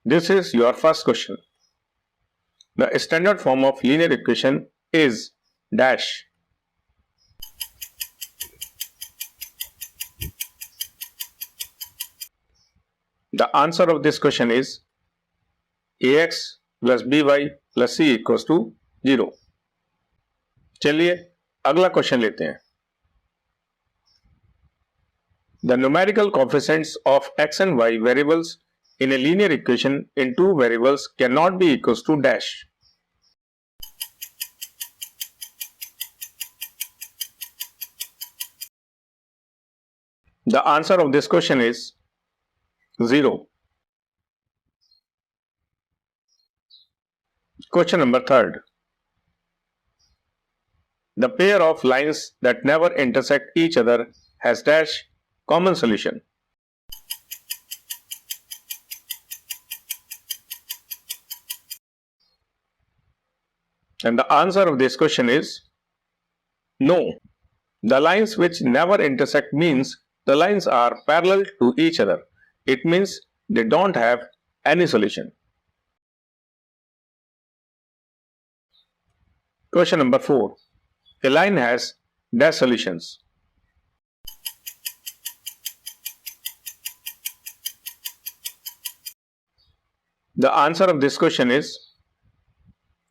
This is your first question. The standard form of linear equation is dash. The answer of this question is ax plus by plus c equals to 0. चलिए अगला question लेते हैं. The numerical coefficients of x and y variables in a linear equation in two variables cannot be equals to dash. The answer of this question is 0. Question number 3. The pair of lines that never intersect each other has dash common solution. And the answer of this question is no. The lines which never intersect means the lines are parallel to each other. It means they don't have any solution. Question number 4. A line has dash solutions. The answer of this question is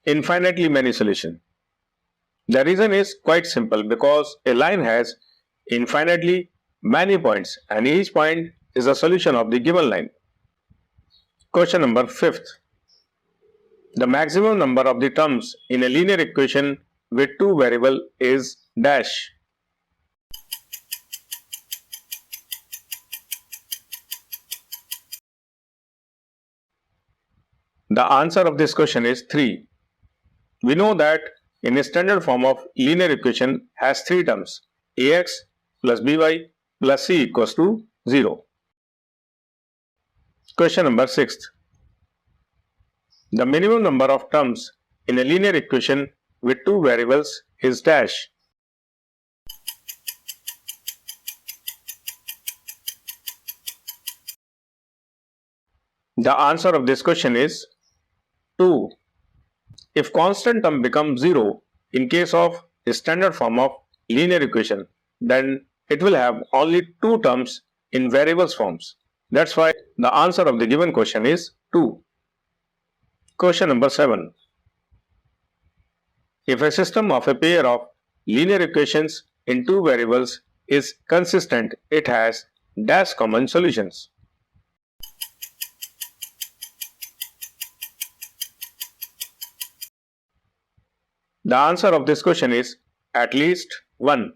infinitely many solutions. The reason is quite simple, because a line has infinitely many points and each point is a solution of the given line. Question number 5. The maximum number of the terms in a linear equation with two variables is dash. The answer of this question is 3. We know that in a standard form of linear equation has three terms, ax plus by plus c equals to 0. Question number 6. The minimum number of terms in a linear equation with two variables is dash. The answer of this question is 2. If constant term becomes 0 in case of a standard form of linear equation, then it will have only two terms in variables forms. That's why the answer of the given question is 2. Question number 7. If a system of a pair of linear equations in two variables is consistent, it has dash common solutions. The answer of this question is at least 1.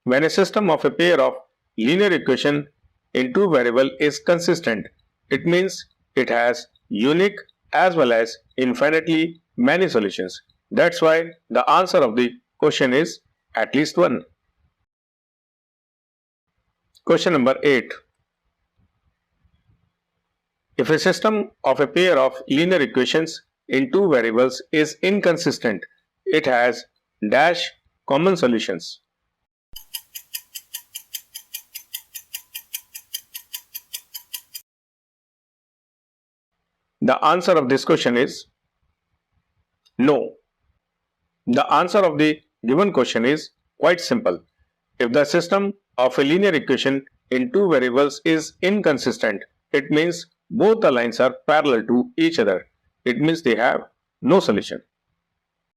When a system of a pair of linear equation in two variables is consistent, it means it has unique as well as infinitely many solutions. That's why the answer of the question is at least 1. Question number 8. If a system of a pair of linear equations in two variables is inconsistent, it has dash common solutions. The answer of this question is no. The answer of the given question is quite simple. If the system of a linear equation in two variables is inconsistent, it means both the lines are parallel to each other. It means they have no solution.